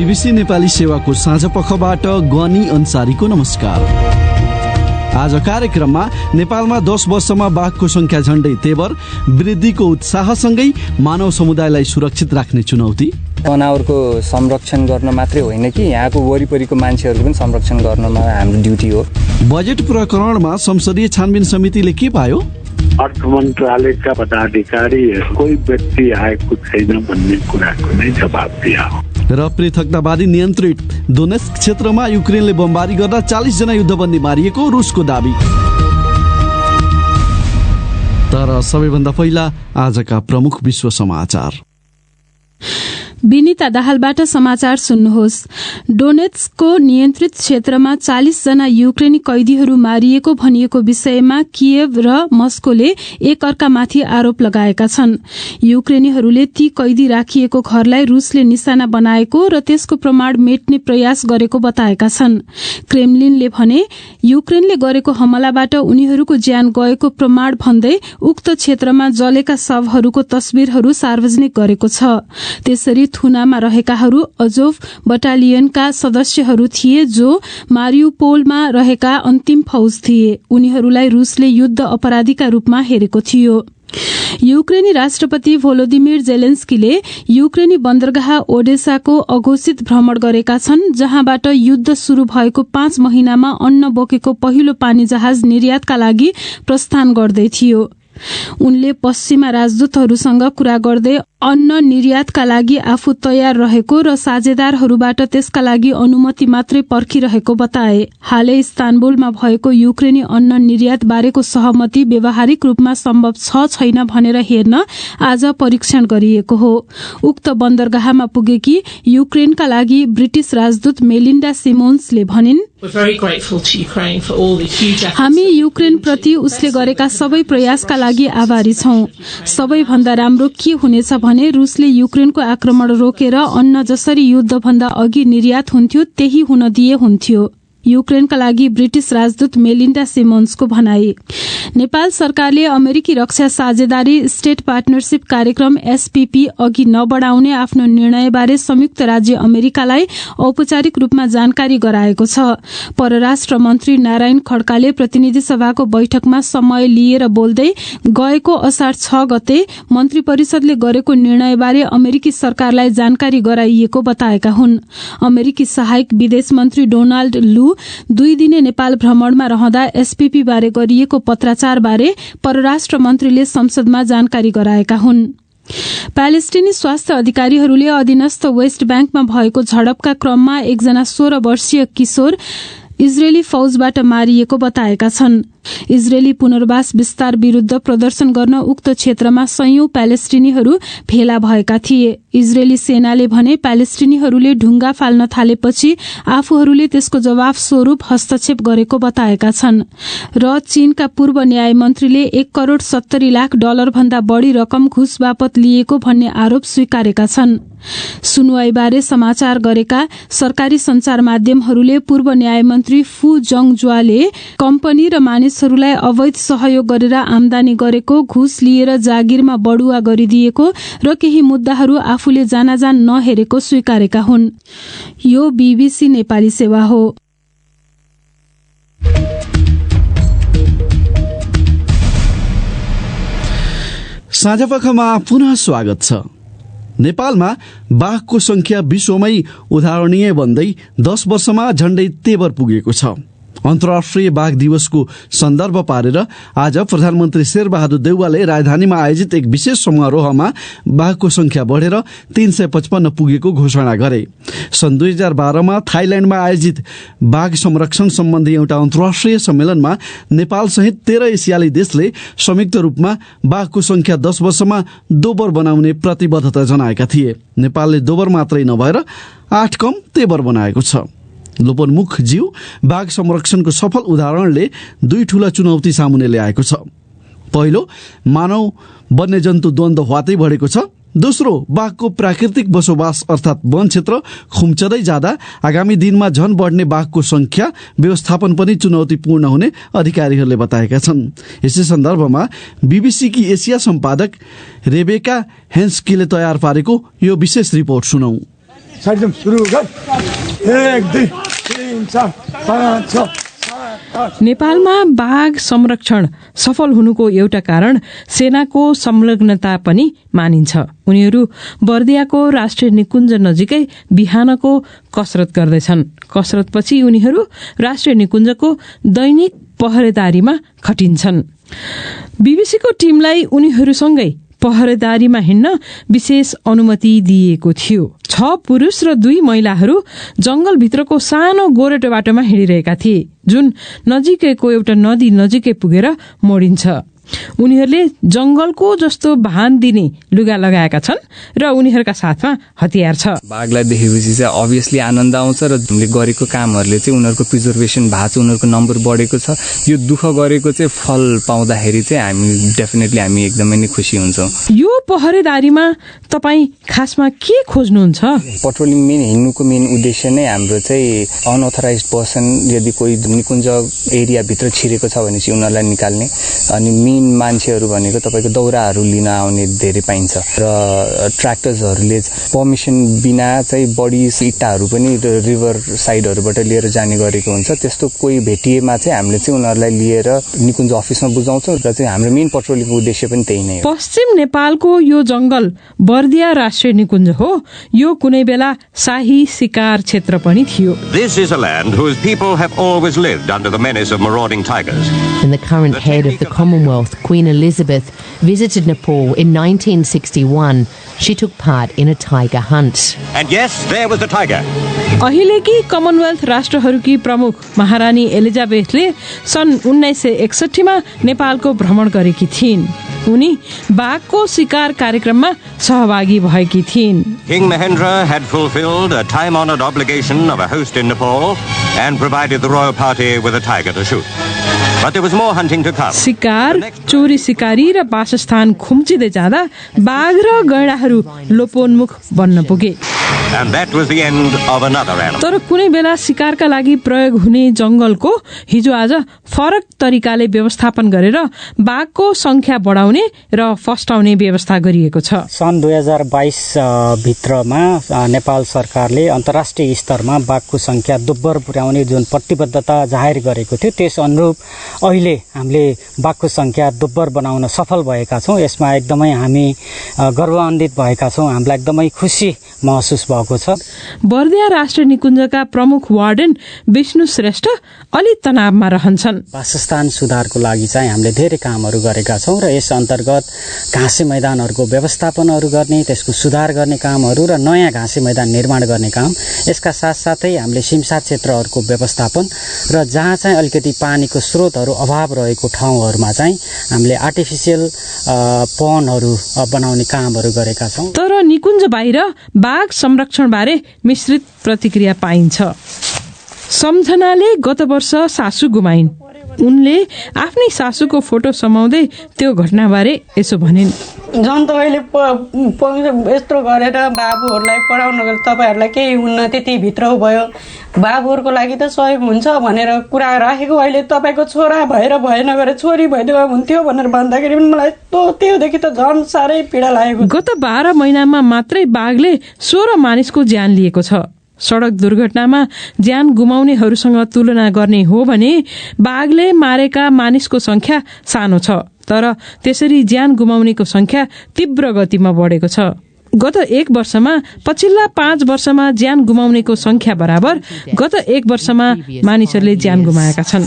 BBC Nepali सेवाको साँझ पखबाट गनी अन्सारीको नमस्कार। आज कार्यक्रममा नेपालमा 10 वर्षमा बाघको संख्या झण्डै तेबर, वृद्धिको उत्साहसँगै मानव समुदायलाई सुरक्षित राख्ने चुनौती, जनावरको संरक्षण गर्न मात्रै होइन कि यहाँको वरिपरिको मान्छेहरूको पनि संरक्षण गर्नमा हाम्रो ड्युटी हो। बजेट प्रकरणमा संसदीय छानबिन समितिले के पायो? अर्थ मन्त्रालयका पदाधिकारी कोही व्यक्ति आएको छैन भन्ने कुराको नै जवाब दिया। र पृथकतावादी नियन्त्रित दोनेत्स्क क्षेत्रमा युक्रेनले बमबारी गर्दा 40 जना युद्धबन्दी मारिएको रुसको दाबी। तर सबैभन्दा पहिला आजका प्रमुख विश्व समाचार। विनिता दाहालबाट समाचार सुन्नुहोस्। डोनेत्स्कको नियन्त्रित क्षेत्रमा 40 जना युक्रेनी कैदीहरू मारिएको भनिएको विषयमा कियेभ र मस्कोले एक अर्कामाथि आरोप लगाएका छन्। युक्रेनीहरूले ती कैदी राखिएको घरलाई रुसले निशाना बनाएको र त्यसको प्रमाण मेट्ने प्रयास गरेको बताएका छन्। क्रेमलिनले भने युक्रेनले गरेको हमलाबाट उनीहरूको ज्यान गएको प्रमाण भन्दै उक्त क्षेत्रमा जलेका शवहरूको तस्बिरहरू सार्वजनिक गरेको छ। त्यसरी थुनामा रहेकाहरू अजोभ बटालियनका सदस्यहरू थिए जो मारियुपोलमा रहेका अन्तिम फौज थिए। उनीहरूलाई रुसले युद्ध अपराधीका रूपमा हेरेको थियो। युक्रेनी राष्ट्रपति भोलोदिमिर जेलेन्स्कीले युक्रेनी बन्दरगाह ओडेसाको अघोषित भ्रमण गरेका छन्, जहाँबाट युद्ध शुरू भएको 5 महिनामा अन्न बोकेको पहिलो पानी जहाज निर्यातका लागि प्रस्थान गर्दै थियो। उनले पश्चिमा राजदूतहरूसँग कुरा गर्दै अन्न निर्यातका लागि आफू तयार रहेको र साझेदारहरूबाट त्यसका लागि अनुमति मात्रै पर्खिरहेको बताए। हालै इस्तानबुलमा भएको युक्रेनी अन्न निर्यात बारेको सहमति व्यावहारिक रूपमा सम्भव छ छैन भनेर हेर्न आज परीक्षण गरिएको हो। उक्त बन्दरगाहमा पुगेकी युक्रेनका लागि ब्रिटिश राजदूत मेलिन्डा सिमोन्सले भनिन्, हामी युक्रेन प्रति उसले गरेका सबै प्रयासका लागि आभारी छौं। सबैभन्दा राम्रो के हुनेछ भने रुसले युक्रेनको आक्रमण रोकेर अन्न जसरी युद्धभन्दा अघि निर्यात हुन्थ्यो त्यही हुन दिए हुन्थ्यो। युक्रेनका लागि ब्रिटिश राजदूत मेलिन्डा सिमोन्सको भनाई। नेपाल सरकारले अमेरिकी रक्षा साझेदारी स्टेट पार्टनरशिप कार्यक्रम एसपीपी अघि नबढाउने आफ्नो निर्णयबारे संयुक्त राज्य अमेरिकालाई औपचारिक रूपमा जानकारी गराएको छ। परराष्ट्र मन्त्री नारायण खड्काले प्रतिनिधि सभाको बैठकमा समय लिएर बोल्दै गएको असार 6 गते मन्त्री परिषदले गरेको निर्णयबारे अमेरिकी सरकारलाई जानकारी गराइएको बताएका हुन्। अमेरिकी सहायक विदेश मन्त्री डोनाल्ड लू 2 दिने नेपाल भ्रमणमा रहँदा एसपीपी बारे गरिएको पत्राचार बारे परराष्ट्र मन्त्रीले संसदमा जानकारी गराएका हुन्। प्यालेस्टिनी स्वास्थ्य अधिकारीहरूले अधीनस्थ वेस्ट ब्याङ्कमा भएको झडपका क्रममा एकजना 16 वर्षीय किशोर इजरायली फौजबाट मारिएको बताएका छन्। इजरायली पुनर्वास विस्तार विरूद्ध प्रदर्शन गर्न उक्त क्षेत्रमा सयौं प्यालेस्टिनीहरू भेला भएका थिए। इजरायली सेनाले भने प्यालेस्टिनीहरूले ढुङ्गा फाल्न थालेपछि आफूहरूले त्यसको जवाफ स्वरूप हस्तक्षेप गरेको बताएका छन्। र चीनका पूर्व न्याय मन्त्रीले $1.70 करोड भन्दा बढ़ी रकम घुस बापत लिएको भन्ने आरोप स्वीकारेका छन्। सुनुवाईबारे समाचार गरेका सरकारी संचार माध्यमहरूले पूर्व न्याय मन्त्री फु जङजुवाले कम्पनी र मानिसहरूलाई अवैध सहयोग गरेर आमदानी गरेको, घुस लिएर जागिरमा बढुवा गरिदिएको र केही मुद्दाहरू आफूले जानाजान नहेरेको स्वीकारेका हुन्। यो बीबीसी नेपाली सेवा हो। साँझपखमा पुनः स्वागत छ। नेपालमा बाघको संख्या विश्वमै उदाहरणीय बन्दै 10 वर्षमा झण्डै तेबर पुगेको छ। अन्तर्राष्ट्रिय बाघ दिवसको सन्दर्भ पारेर आज प्रधानमन्त्री शेरबहादुर देउवाले राजधानीमा आयोजित एक विशेष समारोहमा बाघको संख्या बढेर 355 पुगेको घोषणा गरे। सन् 2012मा थाइल्याण्डमा आयोजित बाघ संरक्षण सम्बन्धी एउटा अन्तर्राष्ट्रिय सम्मेलनमा नेपाल सहित 13 एसियाली देशले संयुक्त रूपमा बाघको संख्या 10 वर्षमा दोबर बनाउने प्रतिबद्धता जनाएका थिए। नेपालले दोबर मात्रै नभएर 8 कम तेबर बनाएको छ। लोपन्मुख जीव बाघ संरक्षणको सफल उदाहरणले 2 ठूला चुनौती सामुन्ने ल्याएको छ। पहिलो, मानव वन्यजन्तु द्वन्द्व ह्वातै बढेको छ। दोस्रो, बाघको प्राकृतिक बसोबास अर्थात् वन क्षेत्र खुम्चदै जाँदा आगामी दिनमा झन बढ्ने बाघको संख्या व्यवस्थापन पनि चुनौतीपूर्ण हुने अधिकारीहरूले बताएका छन्। यसै सन्दर्भमा बीबीसीकी एसिया सम्पादक रेबेका हेन्स्कीले तयार पारेको यो विशेष रिपोर्ट सुनौ। साइडम सुरु गर 1 2 3 4 5 6 नेपालमा बाघ संरक्षण सफल हुनुको एउटा कारण सेनाको संलग्नता पनि मानिन्छ। उनीहरू बर्दियाको राष्ट्रिय निकुञ्ज नजिकै बिहानको कसरत गर्दैछन्। कसरतपछि उनीहरू राष्ट्रिय निकुञ्जको दैनिक पहरेदारीमा खटिन्छन्। बीबीसीको टिमलाई उनीहरूसँगै पहरेदारीमा हिँड्न विशेष अनुमति दिइएको थियो। 6 पुरुष र 2 महिलाहरू जंगलभित्रको सानो गोरेटो बाटोमा हिँडिरहेका थिए, जुन नजिकैको एउटा नदी नजिकै पुगेर मोडिन्छ। उनीहरूले जंगलको जस्तो भान दिने लुगा लगाएका छन् र उनीहरूका साथमा हतियार छ। बाघलाई देखेपछि चाहिँ अभियसली आनन्द आउँछ र हामीले गरेको कामहरूले चाहिँ उनीहरूको प्रिजर्भेसन भएको छ, उनीहरूको नम्बर बढेको छ। यो दुःख गरेको चाहिँ फल पाउँदाखेरि चाहिँ हामी एकदमै नै खुसी हुन्छौँ। यो पहरेदारीमा तपाईँ खासमा के खोज्नुहुन्छ? पेट्रोलिङ हिँड्नुको मेन उद्देश्य नै हाम्रो चाहिँ अनअथराइज्ड पर्सन यदि कोही निकुञ्ज एरियाभित्र छिरेको छ भनेपछि उनीहरूलाई निकाल्ने, अनि मेन मान्छेहरू भनेको तपाईँको दौराहरू लिन आउने धेरै पाइन्छ र ट्र्याक्टर्सहरूले पर्मिसन बिना चाहिँ बढी इट्टाहरू पनि रिभर साइडहरूबाट लिएर जाने गरेको हुन्छ। त्यस्तो कोही भेटिएमा चाहिँ हामीले चाहिँ उनीहरूलाई लिएर निकुञ्ज अफिसमा बुझाउँछौँ र चाहिँ हाम्रो मेन पेट्रोलिङको उद्देश्य पनि त्यही नै हो। पश्चिम नेपालको यो जंगल बर्दिया राष्ट्रिय निकुञ्ज हो। यो कुनै बेला शाही शिकार क्षेत्र पनि थियो। This is a land whose people have always lived under the menace of marauding tigers. And the current head of the Commonwealth, Queen Elizabeth, visited Nepal in 1961. She took part in a tiger hunt. And yes, there was the tiger. अहिलेकी Commonwealth राष्ट्रहरूकी प्रमुख महारानी एलिजाबेथले सन् 1961 मा नेपालको भ्रमण गरेकी थिइन्। उनी बाघको शिकार कार्यक्रममा सहभागी भएकी थिइन्। King Mahendra had fulfilled a time-honored obligation of a host in Nepal and provided the royal party with a tiger to shoot. But there was more hunting to come. शिकार, चोरी शिकारी र वासस्थान खुम्चिँदै जाँदा बाघ र गैंडाहरू लोपोन्मुख बन्न पुगे। And that was the end of another animal. तर कुनै बेला शिकारका लागि प्रयोग हुने जंगलको हिजो आज फरक तरिकाले व्यवस्थापन गरेर बाघको संख्या बढाउने र फस्टाउने व्यवस्था गरिएको छ। सन् 2022 भित्रमा नेपाल सरकारले अन्तर्राष्ट्रिय स्तरमा बाघको संख्या दोब्बर पुर्याउने जुन प्रतिबद्धता जाहेर गरेको थियो, त्यस अनुरूप अहिले हामीले बाघको संख्या दोब्बर बनाउन सफल भएका छौं। यसमा एकदमै हामी गर्वान्वित भएका छौं। हामीलाई एकदमै खुसी महसुस भएको छ। बर्दिया राष्ट्रिय निकुञ्जका प्रमुख वार्डन विष्णु श्रेष्ठ अलि तनावमा रहन्छन्। वासस्थान सुधारको लागि चाहिँ हामीले धेरै कामहरू गरेका छौं र यस अन्तर्गत घाँसे मैदानहरूको व्यवस्थापनहरू गर्ने, त्यसको सुधार गर्ने कामहरू र नयाँ घाँसे मैदान निर्माण गर्ने काम, यसका साथसाथै हामीले सिमसा क्षेत्रहरूको व्यवस्थापन र जहाँ चाहिँ अलिकति पानीको स्रोतहरू अभाव रहेको ठाउँहरूमा चाहिँ हामीले आर्टिफिसियल पन्डहरू बनाउने कामहरू गरेका छौं। तर निकुञ्ज बाहिर बाघ संरक्षण बारे मिश्रित प्रतिक्रिया पाइन्छ। सम्झनाले गत वर्ष सासू गुमाइन्। उनले आफ्नै सासूको फोटो समाउँदै त्यो घटनाबारे यसो भनिन्। झन् तपाईँले यत्रो गरेर बाबुहरूलाई पढाउनु तपाईँहरूलाई केही हुन्न, त्यति भित्र भयो, बाबुहरूको लागि त सहयोग हुन्छ भनेर कुरा राखेको, अहिले तपाईँको छोरा भएर भएन गरे छोरी भइदियो हुन्थ्यो भनेर भन्दाखेरि पनि मलाई त्योदेखि त झन् साह्रै पीडा लागेको। गत 12 महिनामा मात्रै बाघले 16 मानिसको ज्यान लिएको छ। सड़क दुर्घटनामा ज्यान गुमाउनेहरूसँग तुलना गर्ने हो भने बाघले मारेका मानिसको संख्या सानो छ, तर त्यसरी ज्यान गुमाउनेको संख्या तीव्र गतिमा बढेको छ। गत 1 वर्षमा पछिल्ला 5 वर्षमा ज्यान गुमाउनेको संख्या बराबर गत 1 वर्षमा मानिसहरूले ज्यान गुमाएका छन्।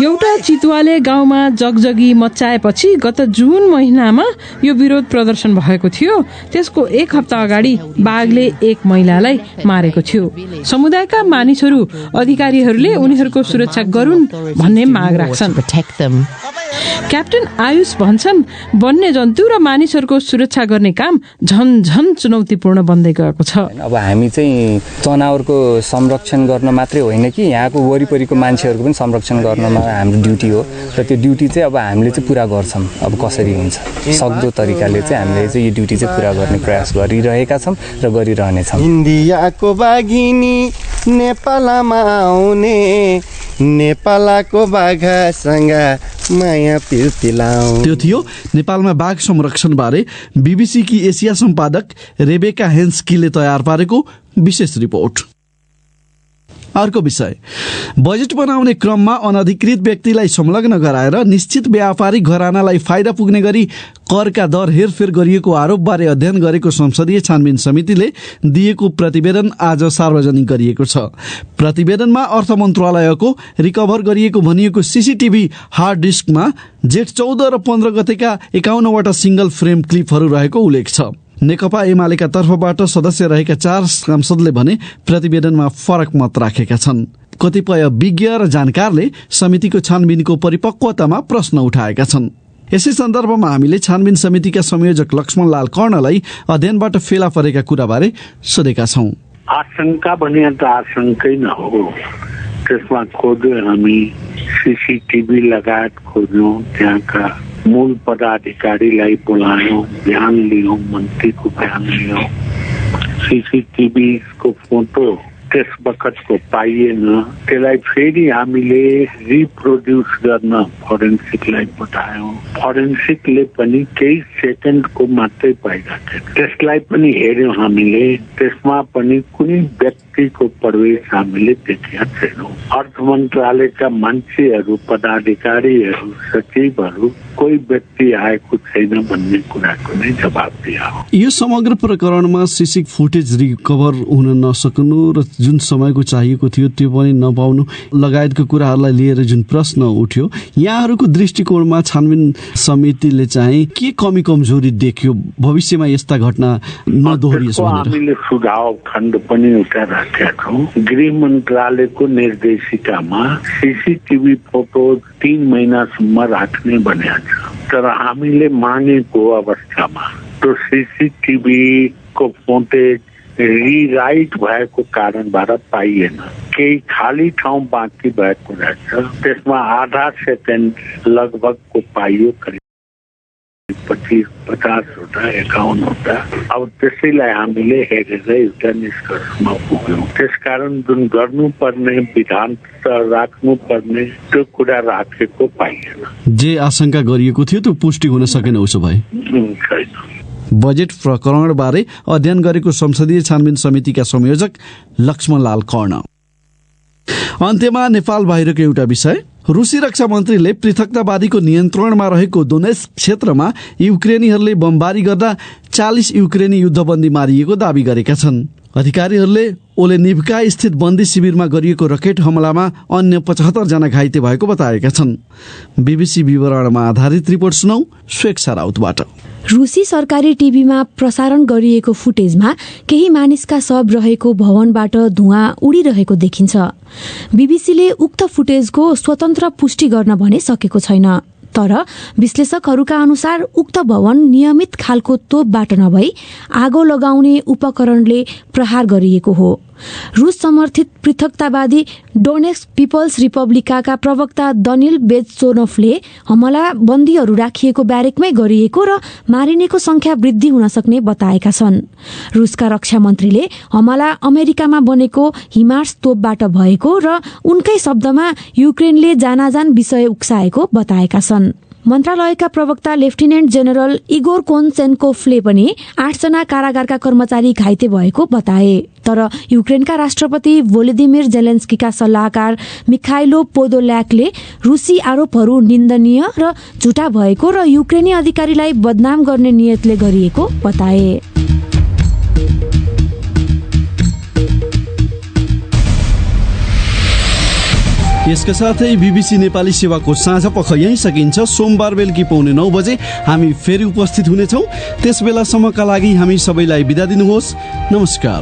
एउटा चितुवाले गाउँमा जगजगी मच्चाएपछि गत जुन महिनामा यो विरोध प्रदर्शन भएको थियो। त्यसको 1 हप्ता अगाडि बाघले 1 महिलालाई मारेको थियो। समुदायका मानिसहरू अधिकारीहरूले उनीहरूको सुरक्षा गरून् भन्ने माग राख्छन्। क्याप्टेन आयुष भन्छन् वन्यजन्तु र मानिसहरूको सुरक्षा गर्ने काम झन झन चुनौतीपूर्ण बन्दै गएको छ। अब हामी चाहिँ जनावरको संरक्षण गर्न मात्रै होइन कि यहाँको वरिपरिको मान्छेहरूको पनि संरक्षण गर्नमा हाम्रो ड्युटी हो र त्यो ड्युटी चाहिँ अब हामीले चाहिँ पुरा गर्छौँ। अब कसरी हुन्छ सक्दो तरिकाले चाहिँ हामीले चाहिँ यो ड्युटी चाहिँ पुरा गर्ने प्रयास गरिरहेका छौँ र गरिरहनेछौँ। इन्डियाको बाघिनी नेपालमा आउने, नेपालको बाघासँग माया पिर्तिलाऊ। त्यो थियो नेपालमा बाघ संरक्षण बारे बीबीसी की एसिया सम्पादक रेबेका हेन्स्कीले तयार पारेको विशेष रिपोर्ट। अर्को विषय, बजेट बनाउने क्रममा अनधिकृत व्यक्तिलाई संलग्न गराएर निश्चित व्यापारिक घरानालाई फाइदा पुग्ने गरी करका दर हेरफेर गरिएको आरोपबारे अध्ययन गरेको संसदीय छानबिन समितिले दिएको प्रतिवेदन आज सार्वजनिक गरिएको छ। प्रतिवेदनमा अर्थ मन्त्रालयको रिकभर गरिएको भनिएको सीसीटीभी हार्ड डिस्कमा जेठ 14 र 15 गतेका 51वटा सिंगल फ्रेम क्लिपहरू रहेको उल्लेख छ। नेकपा एमालेका तर्फबाट सदस्य रहेका 4 सांसदले भने प्रतिवेदनमा फरक मत राखेका छन्। कतिपय विज्ञ र जानकारले समितिको छानबिनको परिपक्वतामा प्रश्न उठाएका छन्। यसै सन्दर्भमा हामीले छानबिन समितिका संयोजक लक्ष्मणलाल कर्णलाई अध्ययनबाट फेला परेका कुराबारे सोधेका छौं। आशंका भने त आशंकै न हो, त्यसमा खोज्यो हामी सीसीटीभी लगायत खोज्यौं, त्यहाँका मूल पदाधिकारीलाई बोलायौं, बयान लियौं, मन्त्रीको बयान लियौं। सीसीटीभी को फोटो त्यस बखतको पाइएन, त्यसलाई फेरि हामीले रिप्रोड्युस गर्न फोरेन्सिकलाई पठायौं। फोरेन्सिकले पनि केही सेकेन्डको मात्रै पाइराखे, त्यसलाई पनि हेर्यौं हामीले, त्यसमा पनि कुनै व्यक्तिको प्रवेश हामीले देखेका छैनौं। अर्थ मन्त्रालयका मान्छेहरू, पदाधिकारीहरू, सचिवहरू कोही व्यक्ति आएको छैन भन्ने कुराको नै जवाब दिया हो। यो समग्र प्रकरणमा सीसी फुटेज रिकभर हुन नसक्नु र जुन समयको चाहिएको थियो त्यो पनि नपाउनु लगायतको कुराहरूलाई लिएर जुन प्रश्न उठ्यो, यहाँहरूको दृष्टिकोणमा छानबिन समितिले चाहिँ के कमी कमजोरी देख्यो, भविष्यमा यस्ता घटना नदोहोरियोस् भनेर हामीले सुझाव खण्ड पनि उठाइराखेका छौँ। गृह मन्त्रालयको निर्देशिकामा सीसीटीभी फोटो 3 महिनासम्म राख्ने भनेको छ, तर हामीले मानेको अवस्थामा त्यो सीसीटीभी को फुटेज रिराइट भएको कारणबाट पाइएन। केही खाली ठाउँ बाँकी भएको रहेछ, त्यसमा आधा सेकेन्ड लगभगको पाइयो, करिब 25-50वटा 51वटा। अब त्यसैलाई हामीले हेरेर एउटा निष्कर्षमा पुग्यौँ। त्यसकारण जुन गर्नुपर्ने विधान राख्नुपर्ने त्यो कुरा राखेको पाइएन। जे आशंका गरिएको थियो त्यो पुष्टि हुन सकेन उसो भए छैन। बजेट प्रकरणबारे अध्ययन गरेको संसदीय छानबिन समितिका संयोजक लक्ष्मणलाल कर्ण। अन्त्यमा नेपाल बाहिरको एउटा विषय, रुसी रक्षा मन्त्रीले पृथकतावादीको नियन्त्रणमा रहेको दोनेत्स्क क्षेत्रमा युक्रेनीहरूले बमबारी गर्दा 40 युक्रेनी युद्धबन्दी मारिएको दावी गरेका छन्। अधिकारीहरूले ओलेनिभका स्थित बन्दी शिविरमा गरिएको रकेट हमलामा अन्य 75 जना घाइते भएको बताएका छन्। बीबीसी विवरणमा आधारित रिपोर्ट सुनौ स्वेक्षा राउतबाट। रुसी सरकारी टिभीमा प्रसारण गरिएको फुटेजमा केही मानिसका शव रहेको भवनबाट धुवाँ उडिरहेको देखिन्छ। बीबीसीले उक्त फुटेजको स्वतन्त्र पुष्टि गर्न भने सकेको छैन, तर विश्लेषकहरूका अनुसार उक्त भवन नियमित खालको तोपबाट नभई आगो लगाउने उपकरणले प्रहार गरिएको हो। रूस समर्थित पृथकतावादी डोनेट्स्क पिपल्स रिपब्लिकाका प्रवक्ता दनिल बेजसोनोफले हमला बन्दीहरू राखिएको ब्यारेकमै गरिएको र मारिनेको संख्या वृद्धि हुन सक्ने बताएका छन्। रूसका रक्षा मन्त्रीले हमला अमेरिकामा बनेको हिमार्स तोपबाट भएको र उनकै शब्दमा युक्रेनले जानाजान विषय उक्साएको बताएका छन्। मन्त्रालयका प्रवक्ता लेफ्टिनेन्ट जेनरल इगोर कोन्चेन्कोफले पनि 8 जना कारागारका कर्मचारी घाइते भएको बताए, तर युक्रेनका राष्ट्रपति भोलोदिमिर जेलेन्स्कीका सल्लाहकार मिखाइलो पोदोल्याकले रुसी आरोपहरू निन्दनीय र झुटा भएको र युक्रेनी अधिकारीलाई बदनाम गर्ने नियतले गरिएको बताए। यसका साथै बीबीसी नेपाली सेवाको साँझ पख यही सकिन्छ। सोमबार बेलुकी 9:15 बजे हामी फेरि उपस्थित हुनेछौँ। त्यस बेलासम्मका लागि हामी सबैलाई बिदा दिनुहोस्। नमस्कार।